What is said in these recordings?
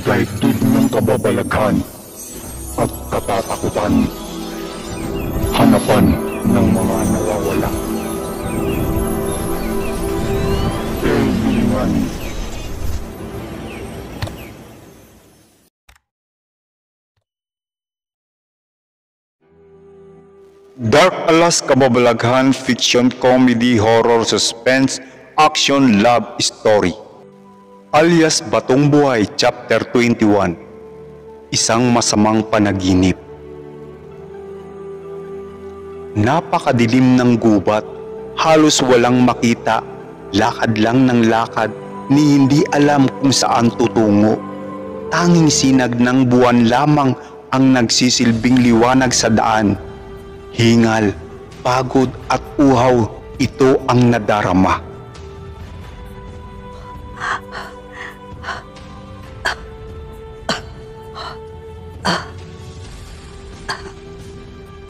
daigdig ng kababalaghan at katatakutan, hanapan ng mga nawawala. Kaibigan. Dark Alas Kababalaghan Fiction Comedy Horror Suspense Action Love Story alias Batong Buhay Chapter 21. Isang masamang panaginip. Napakadilim ng gubat, halos walang makita, lakad lang ng lakad ni hindi alam kung saan tutungo. Tanging sinag ng buwan lamang ang nagsisilbing liwanag sa daan. Hingal, pagod at uhaw, ito ang nadarama.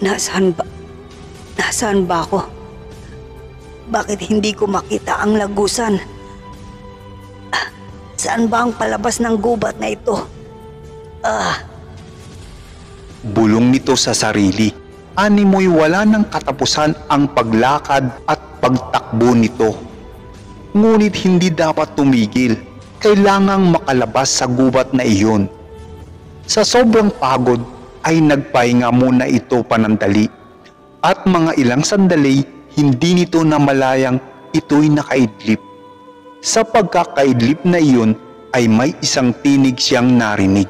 Nasaan ba ako? Bakit hindi ko makita ang lagusan? Saan ba ang palabas ng gubat na ito? Bulong nito sa sarili. Animoy wala ng katapusan ang paglakad at pagtakbo nito. Ngunit hindi dapat tumigil. Kailangang makalabas sa gubat na iyon. Sa sobrang pagod ay nagpahinga muna ito panandali. At mga ilang sandali, hindi nito namalayang ito'y nakaidlip. Sa pagkakaidlip na iyon ay may isang tinig siyang narinig.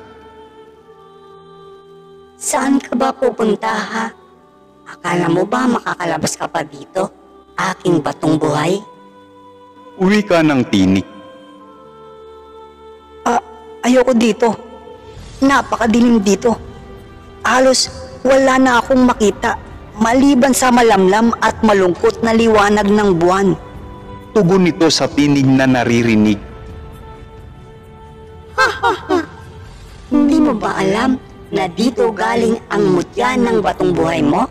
Saan ka ba pupunta, ha? Akala mo ba makakalabas ka pa dito? Aking batong buhay? Uwi ka ng tinig. Ayoko dito. Napakadilim dito. Halos wala na akong makita maliban sa malamlam at malungkot na liwanag ng buwan. Tugon nito sa tinig na naririnig. Hindi mo ba alam na dito galing ang mutya ng batong buhay mo?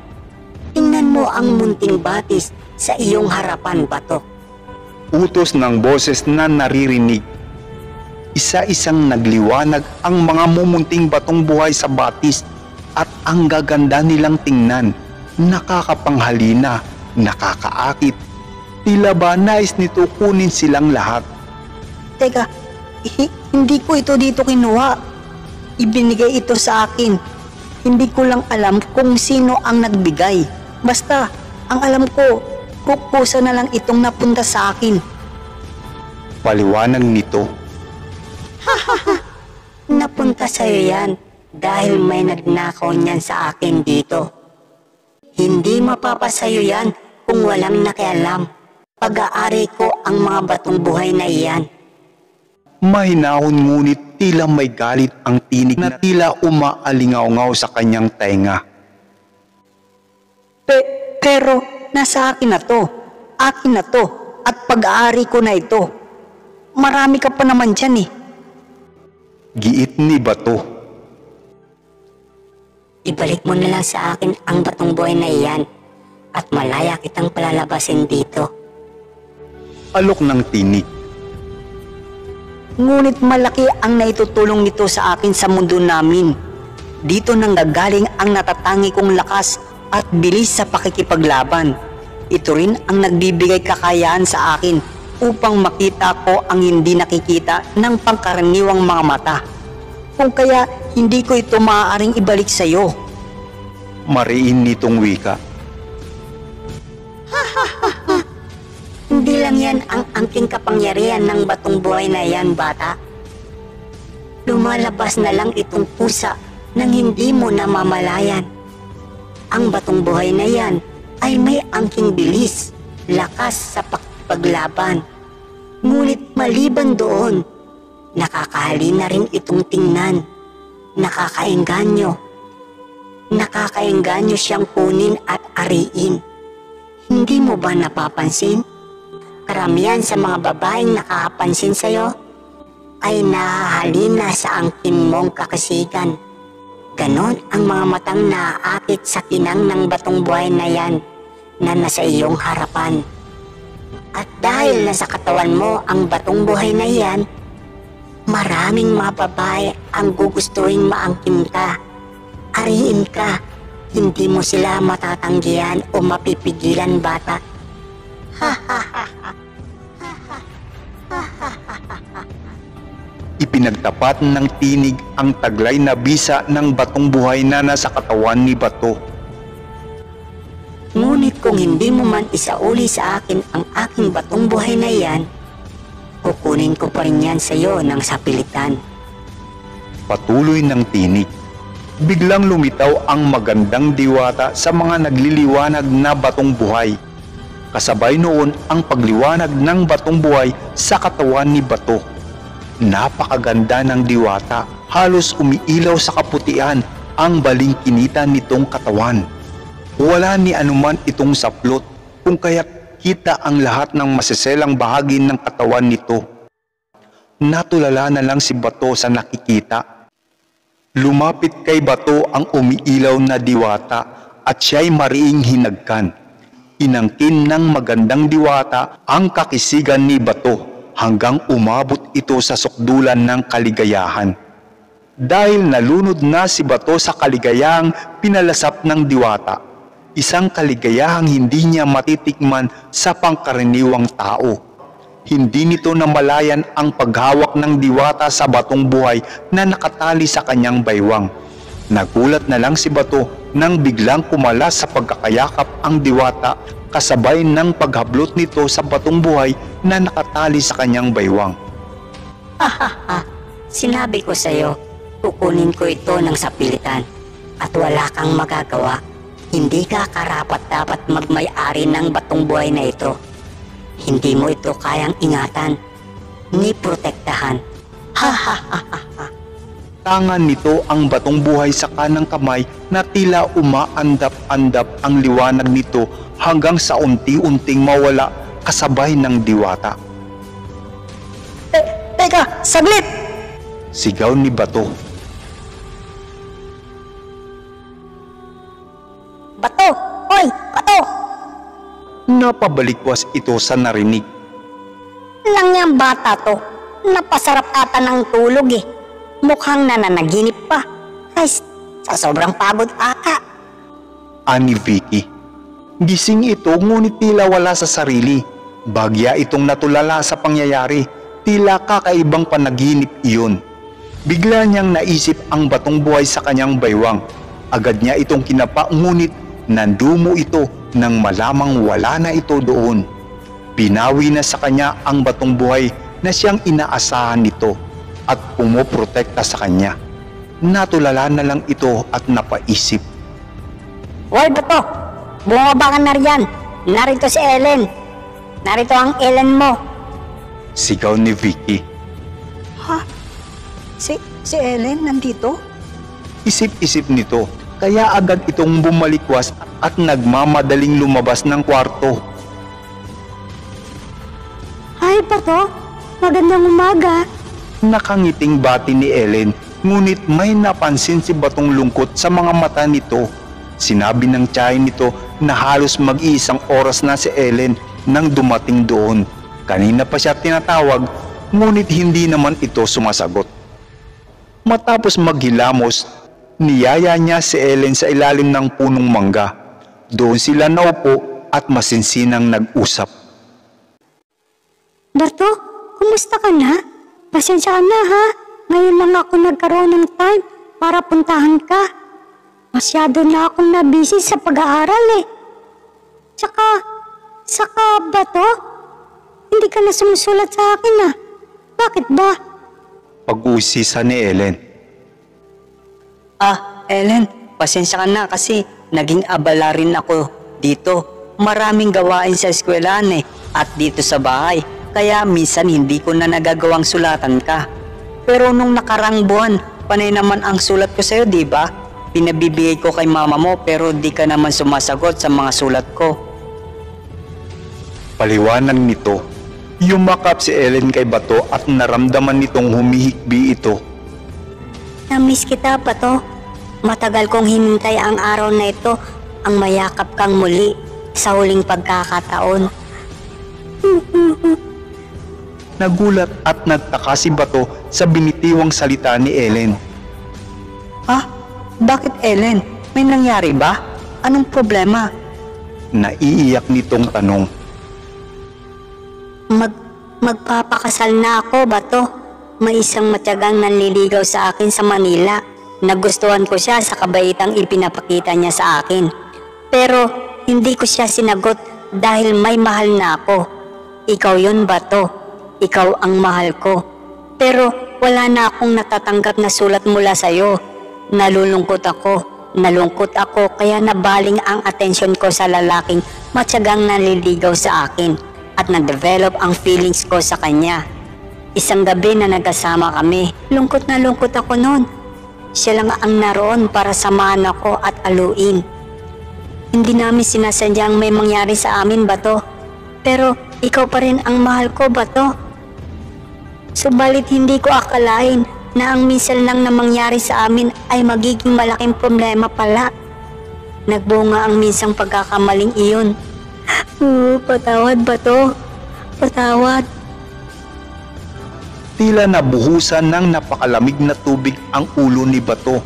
Tingnan mo ang munting batis sa iyong harapan, bato. Utos ng boses na naririnig. Isa-isang nagliwanag ang mga mumunting batong buhay sa batis at ang gaganda nilang tingnan. Nakakapanghalina, nakakaakit. Tila ba nais nito kunin silang lahat. Teka, hindi ko ito dito kinuha. Ibinigay ito sa akin. Hindi ko lang alam kung sino ang nagbigay. Basta, ang alam ko, kukusa na lang itong napunta sa akin. Paliwanag nito. Napunta sa'yo yan dahil may nagnakaw niyan sa akin dito. Hindi mapapasayo yan kung walang nakialam. Pag-aari ko ang mga batong buhay na iyan. Mahinahon ngunit tila may galit ang tinig na tila umaalingaw-ngaw sa kanyang tainga. Pero nasa akin na to. Akin na to. At pag-aari ko na ito. Marami ka pa naman dyan eh. Giit ni Bato. Ibalik mo na lang sa akin ang batong buhay na iyan at malaya kitang palalabasin dito. Alok ng tinig. Ngunit malaki ang naitutulong nito sa akin sa mundo namin. Dito nanggagaling ang natatangi kong lakas at bilis sa pakikipaglaban. Ito rin ang nagbibigay kakayahan sa akin upang makita ko ang hindi nakikita ng pangkaraniwang mga mata. Kung kaya hindi ko ito maaaring ibalik sa iyo. Mariin nitong wika. Hindi lang yan ang angking kapangyarihan ng batong buhay na yan, bata. Lumalabas na lang itong pusa nang hindi mo namamalayan. Ang batong buhay na yan ay may angking bilis, lakas sa pakipaglaban. Ngunit maliban doon, nakakahalina rin itong tingnan. Nakakaengganyo. Nakakaengganyo siyang kunin at ariin. Hindi mo ba napapansin? Karamihan sa mga babaeng nakakapansin sa'yo ay nahahalina sa angkin mong kakasigan. Ganon ang mga matang naaakit sa kinang ng batong buhay na yan na nasa iyong harapan. At dahil nasa katawan mo ang batong buhay na yan, marami Maraming mga babae ang gugustuhin maangkin ka. Ariin ka. Hindi mo sila matatanggihan o mapipigilan, bata. Ipinagtapat ng tinig ang taglay na bisa ng batong buhay na nasa katawan ni Bato. Ngunit kung hindi mo man isauli sa akin ang aking batong buhay na iyan, kukunin ko pa rin yan sa iyo ng sapilitan. Patuloy ng tinig. Biglang lumitaw ang magandang diwata sa mga nagliliwanag na batong buhay. Kasabay noon ang pagliwanag ng batong buhay sa katawan ni Bato. Napakaganda ng diwata, halos umiilaw sa kaputian ang balingkinita nitong katawan. Wala ni anuman itong saplot, kung kaya't kita ang lahat ng masiselang bahagi ng katawan nito. Natulala na lang si Bato sa nakikita. Lumapit kay Bato ang umiilaw na diwata at siya'y mariing hinagkan. Inangkin ng magandang diwata ang kakisigan ni Bato hanggang umabot ito sa sukdulan ng kaligayahan. Dahil nalunod na si Bato sa kaligayahang pinalasap ng diwata, isang kaligayahang hindi niya matitikman sa pangkaraniwang tao. Hindi nito namalayan ang paghawak ng diwata sa batong buhay na nakatali sa kanyang baywang. Nagulat na lang si Bato nang biglang kumalas sa pagkakayakap ang diwata kasabay ng paghablot nito sa batong buhay na nakatali sa kanyang baywang. Sinabi ko sa iyo, kukunin ko ito ng sapilitan at wala kang magagawa. Hindi ka karapat-dapat magmay-ari ng batong buhay na ito. Hindi mo ito kayang ingatan ni protektahan. Tangan nito ang batong buhay sa kanang kamay na tila umaandap-andap ang liwanag nito hanggang sa unti-unting mawala kasabay ng diwata. Teka, saglit! Sigaw ni Bato. Bato! Hoy! Bato! Napabalikwas ito sa narinig. Lang yung bata to. Napasarap ata ng tulog eh. Mukhang nananaginip pa. Ay, sa sobrang pagod ata. Ani Vicky. Gising ito ngunit tila wala sa sarili. Bagya itong natulala sa pangyayari. Tila kakaibang panaginip iyon. Bigla niyang naisip ang batong buhay sa kanyang baywang. Agad niya itong kinapa ngunit nandumo ito nang malamang wala na ito doon. Binawi na sa kanya ang batong buhay na siyang inaasahan nito at pumoprotekta sa kanya. Natulala na lang ito at napaisip. Hoy, Bato! Bumaba ka na riyan. Narito si Ellen. Narito ang Ellen mo. Sigaw ni Vicky. Ha? Si Ellen nandito? Isip-isip nito, kaya agad itong bumalikwas at nagmamadaling lumabas ng kwarto. Hi, Bato. Magandang umaga. Nakangiting bati ni Ellen, ngunit may napansin si Batong lungkot sa mga mata nito. Sinabi ng tiyahin nito na halos mag-iisang oras na si Ellen nang dumating doon. Kanina pa siya tinatawag, ngunit hindi naman ito sumasagot. Matapos maghilamos, niyaya niya si Ellen sa ilalim ng punong mangga. Doon sila naupo at masinsinang nag-usap. Bato, kumusta ka na? Pasensya ka na ha. Ngayon lang ako nagkaroon ng time para puntahan ka. Masyado na akong nabisi sa pag-aaral eh. Saka Bato, hindi ka na sumusulat sa akin ah. Bakit ba? Pag-uusisa ni Ellen. Ellen, pasensya ka na kasi naging abala rin ako dito. Maraming gawain sa eskwelahan at dito sa bahay. Kaya minsan hindi ko na nagagawang sulatan ka. Pero nung nakarang buwan, panay naman ang sulat ko sa'yo, di ba? Pinabibigay ko kay mama mo pero di ka naman sumasagot sa mga sulat ko. Paliwanag nito. Yumakap si Ellen kay Bato at naramdaman nitong humihikbi ito. Namiss kita, Bato. Matagal kong hinintay ang araw na ito, ang mayakap kang muli sa huling pagkakataon. Nagulat at nagtaka si Bato sa binitiwang salita ni Ellen. Ah, bakit Ellen? May nangyari ba? Anong problema? Naiiyak nitong tanong. Magpapakasal na ako, Bato. May isang matyagang nanliligaw sa akin sa Manila. Nagustuhan ko siya sa kabaitang ipinapakita niya sa akin. Pero hindi ko siya sinagot dahil may mahal na ako. Ikaw yun, Bato. Ikaw ang mahal ko. Pero wala na akong natatanggap na sulat mula sa'yo. Nalulungkot ako kaya nabaling ang atensyon ko sa lalaking matyagang nanliligaw sa akin at na-develop ang feelings ko sa kanya. Isang gabi na nagkasama kami, lungkot na lungkot ako noon. Siya lang ang naroon para samahan ako at aluin. Hindi namin sinasadyang may mangyari sa amin, Bato. Pero ikaw pa rin ang mahal ko, Bato. Subalit hindi ko akalain na ang minsan lang na mangyari sa amin ay magiging malaking problema pala. Nagbunga ang minsang pagkakamaling iyon. Patawad, Bato. Patawad. Tila nabuhusan ng napakalamig na tubig ang ulo ni Bato.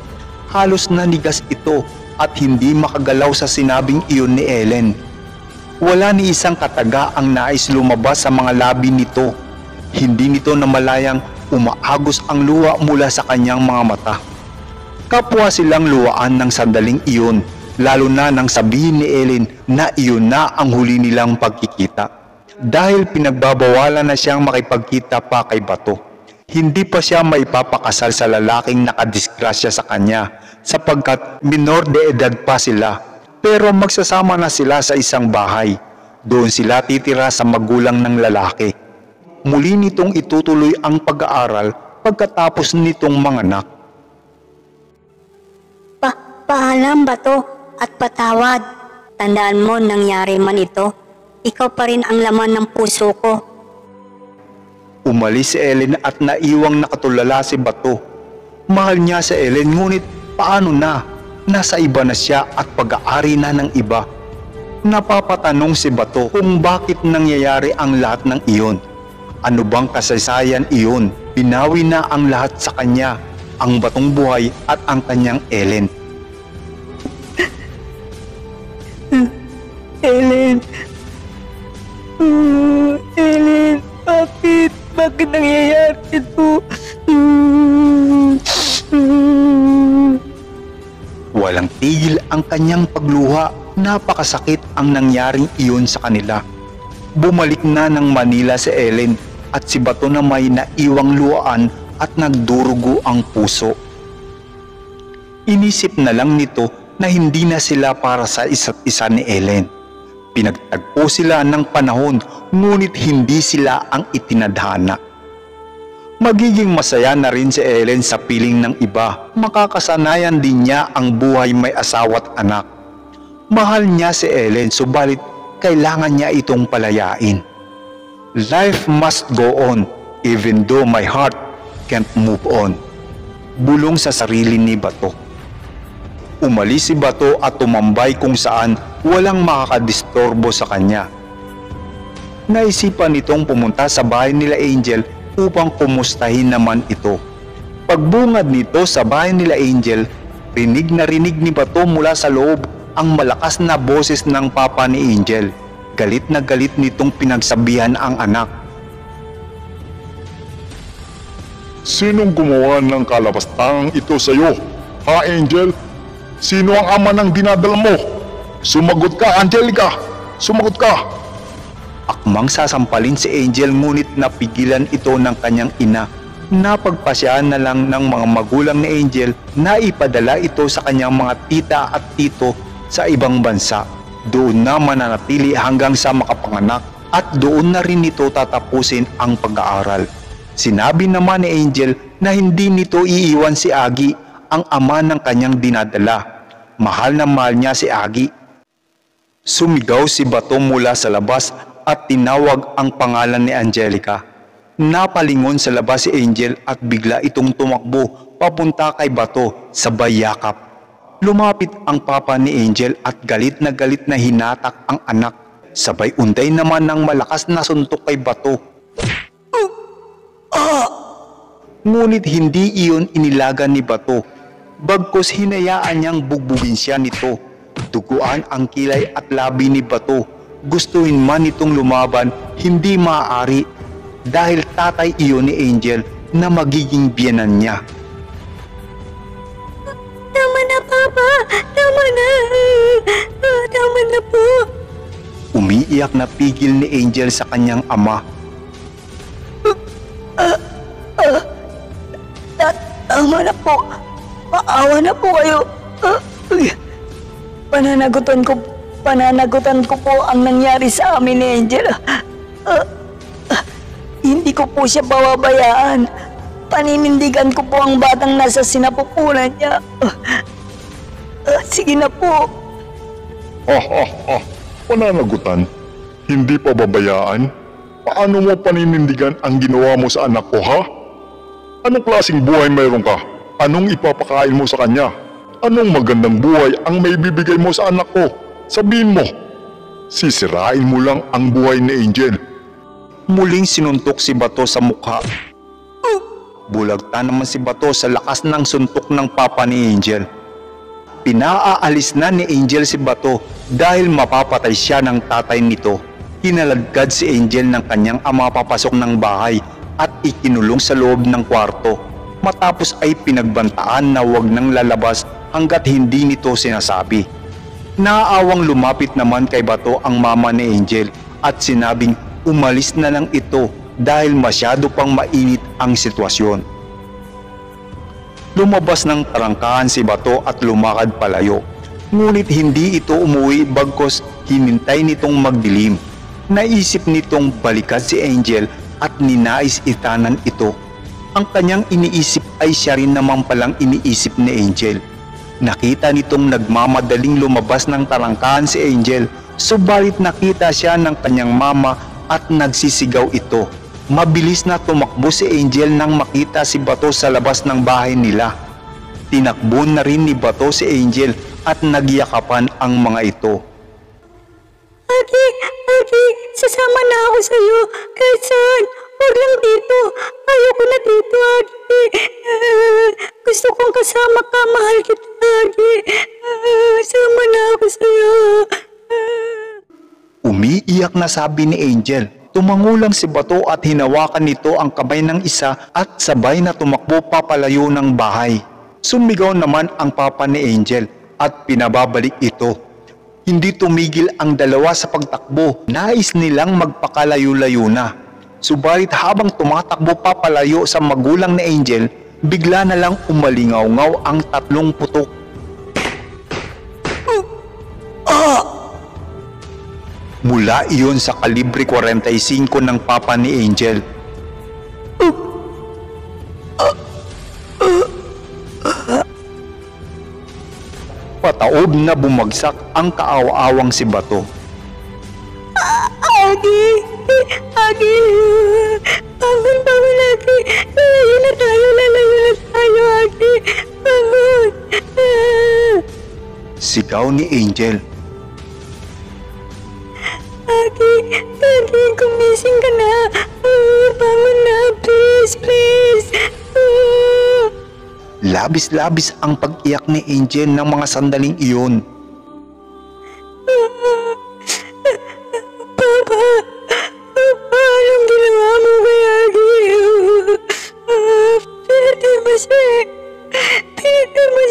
Halos nanigas ito at hindi makagalaw sa sinabing iyon ni Ellen. Wala ni isang kataga ang nais lumabas sa mga labi nito. Hindi nito namalayang umaagos ang luha mula sa kanyang mga mata. Kapwa silang luwaan ng sandaling iyon, lalo na nang sabihin ni Ellen na iyon na ang huli nilang pagkikita. Dahil pinagbabawalan na siyang makipagkita pa kay Bato. Hindi pa siya maipapakasal sa lalaking nakadisgrasya sa kanya sapagkat minor de edad pa sila. Pero magsasama na sila sa isang bahay. Doon sila titira sa magulang ng lalaki. Muli nitong itutuloy ang pag-aaral pagkatapos nitong manganak. Paalam, Bato, at patawad. Tandaan mo, nangyari man ito, ikaw pa rin ang laman ng puso ko. Umalis si Ellen at naiwang nakatulala si Bato. Mahal niya si Ellen ngunit paano na? Nasa iba na siya at pag-aari na ng iba. Napapatanong si Bato kung bakit nangyayari ang lahat ng iyon. Ano bang kasaysayan iyon? Binawi na ang lahat sa kanya, ang batong buhay at ang kanyang Ellen. Ellen. Ellen, bakit? Bakit nangyayari ito? Walang tigil ang kanyang pagluha. Napakasakit ang nangyaring iyon sa kanila. Bumalik na ng Manila si Ellen at si Bato na may naiwang luhaan at nagdurugo ang puso. Inisip na lang nito na hindi na sila para sa isa't isa ni Ellen. Pinagtagpo sila ng panahon ngunit hindi sila ang itinadhana. Magiging masaya na rin si Ellen sa piling ng iba. Makakasanayan din niya ang buhay may asawa at anak. Mahal niya si Ellen subalit kailangan niya itong palayain. Life must go on even though my heart can't move on. Bulong sa sarili ni Bato. Umalis si Bato at tumambay kung saan walang makakadisturbo sa kanya. Naisipan nitong pumunta sa bahay nila Angel upang kumustahin naman ito. Pagbungad nito sa bahay nila Angel, rinig na rinig ni Bato mula sa loob ang malakas na boses ng papa ni Angel. Galit na galit nitong pinagsabihan ang anak. Sinong gumawa ng kalabastang ito sa iyo? Ha, Angel? Sino ang ama ng dinadala mo? Sumagot ka, Angelica! Sumagot ka! Akmang sasampalin si Angel ngunit napigilan ito ng kanyang ina. Napagpasyaan na lang ng mga magulang ni Angel na ipadala ito sa kanyang mga tita at tito sa ibang bansa. Doon na mananatili hanggang sa makapanganak at doon na rin ito tatapusin ang pag-aaral. Sinabi naman ni Angel na hindi nito iiwan si Agi, ang ama ng kanyang dinadala. Mahal na mahal niya si Agi. Sumigaw si Bato mula sa labas at tinawag ang pangalan ni Angelica. Napalingon sa labas si Angel at bigla itong tumakbo papunta kay Bato sabay yakap. Lumapit ang papa ni Angel at galit na hinatak ang anak. Sabay untay naman ng malakas na suntok kay Bato. Ngunit hindi iyon inilagan ni Bato. Bagkus hinayaan niyang bugbugin siya nito. Duguan ang kilay at labi ni Bato. Gustuin man itong lumaban, hindi maaari dahil tatay iyon ni Angel na magiging biyenan niya. Tama na, Papa! Tama na! Tama na po! Umiiyak na pigil ni Angel sa kanyang ama. Tama na po. Maawa na po kayo. Pananagutan ko po ang nangyari sa amin ni Angel. Hindi ko po siya bababayaan. Paninindigan ko po ang batang nasa sinapupunan niya. Sige na po. Pananagutan? Hindi pa babayaan? Paano mo paninindigan ang ginawa mo sa anak ko, ha? Anong klaseng buhay mayroon ka? Anong ipapakain mo sa kanya? Anong magandang buhay ang may bibigay mo sa anak ko? Sabihin mo. Sisirain mo lang ang buhay ni Angel. Muling sinuntok si Bato sa mukha. Bulagta naman si Bato sa lakas ng suntok ng papa ni Angel. Pinaaalis na ni Angel si Bato dahil mapapatay siya ng tatay nito. Hinaladkad si Angel ng kanyang ama papasok ng bahay at ikinulong sa loob ng kwarto. Matapos ay pinagbantaan na huwag nang lalabas hanggat hindi nito sinasabi. Naaawang lumapit naman kay Bato ang mama ni Angel at sinabing umalis na lang ito dahil masyado pang mainit ang sitwasyon. Lumabas ng tarangkahan si Bato at lumakad palayo. Ngunit hindi ito umuwi bagkus hinintay nitong magdilim. Naisip nitong balikan si Angel at ninais itanan ito. Ang kanyang iniisip ay siya rin naman palang iniisip ni Angel. Nakita nitong nagmamadaling lumabas ng tarangkahan si Angel, subalit nakita siya ng kanyang mama at nagsisigaw ito. Mabilis na tumakbo si Angel nang makita si Bato sa labas ng bahay nila. Tinakbo na rin ni Bato si Angel at nagyakapan ang mga ito. Agi, sasama na ako sa'yo. Kahit saan. Huwag lang dito. Ayoko na dito, Agi. Gusto kong kasama ka. Mahal kita, Agi. Sama na ako sa'yo. Umiiyak na sabi ni Angel. Tumangulang si Bato at hinawakan nito ang kamay ng isa at sabay na tumakbo papalayo ng bahay. Sumigaw naman ang papa ni Angel at pinababalik ito. Hindi tumigil ang dalawa sa pagtakbo. Nais nilang magpakalayo-layo na. Subalit habang tumatakbo papalayo sa magulang ni Angel, bigla na lang umalingaw-ngaw ang tatlong putok. Mula iyon sa kalibre 45 ng papa ni Angel. Pataob na bumagsak ang kaawa-awang si Bato. Agi, bangun, Agi. Lalayo na tayo, Agi. Bangun. Sigaw ni Angel. Agi, gumising ka na. Bangun na, please. Labis-labis ang pag-iyak ni Angel ng mga sandaling iyon. Papa, anong ginawa mo kay Agi? Pinatay mo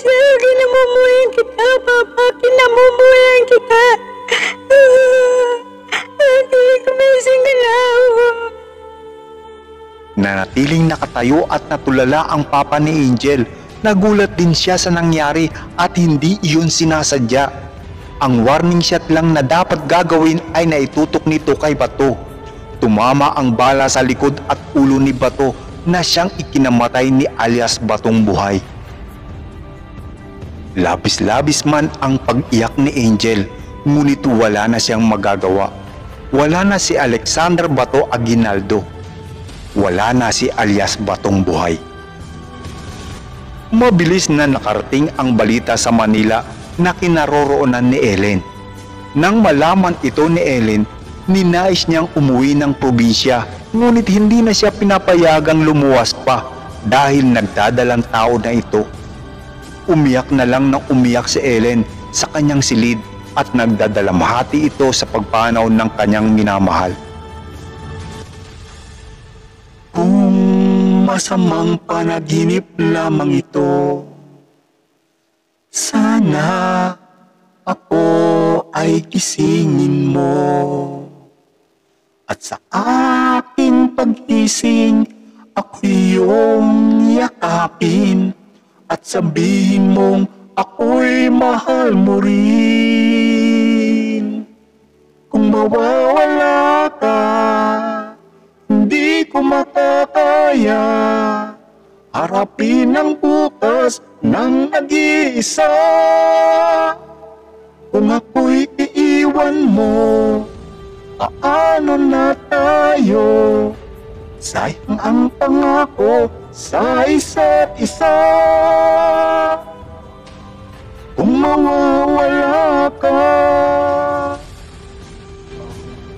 siya. Kinamumuyan kita, Papa. Kinamumuyan kita. Agi, gumising ka na. Nanatiling nakatayo at natulala ang papa ni Angel. Nagulat din siya sa nangyari at hindi iyon sinasadya. Ang warning shot lang na dapat gagawin ay naitutok nito kay Bato. Tumama ang bala sa likod at ulo ni Bato na siyang ikinamatay ni alias Batong Buhay. Labis-labis man ang pag-iyak ni Angel, ngunit wala na siyang magagawa. Wala na si Alexander Bato Aguinaldo. Wala na si alias Batong Buhay. Mabilis na nakarating ang balita sa Manila na kinaroroonan ni Ellen. Nang malaman ito ni Ellen, ninais niyang umuwi ng probinsya Ngunit hindi na siya pinapayagang lumuwas pa dahil nagdadalang tao na ito. Umiyak na lang ng umiyak si Ellen sa kanyang silid at nagdadalamhati ito sa pagpanaw ng kanyang minamahal. Kung masamang panaginip lamang ito, sana ako ay gisingin mo. At sa aking paggising, ako iyong yakapin at sabihin mong ako'y mahal mo rin. Kung mawawala ka, hindi ko makakaya harapin ang bukas ng nag-iisa. Kung ako'y iiwan mo, paano na tayo? Sayang ang pangako sa isa't isa. Kung mawawala ka.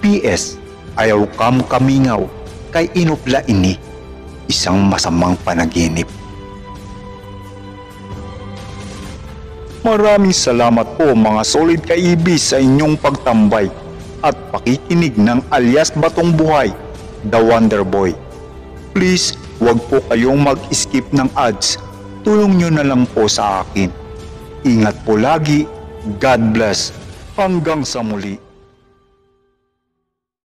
P.S. Ayaw kam kamingaw kay inupla ini, isang masamang panaginip. Maraming salamat po mga solid kaibis sa inyong pagtambay at pakikinig ng alias Batong Buhay, The Wonder Boy. Please, wag po kayong mag-skip ng ads. Tulong nyo na lang po sa akin. Ingat po lagi. God bless. Hanggang sa muli.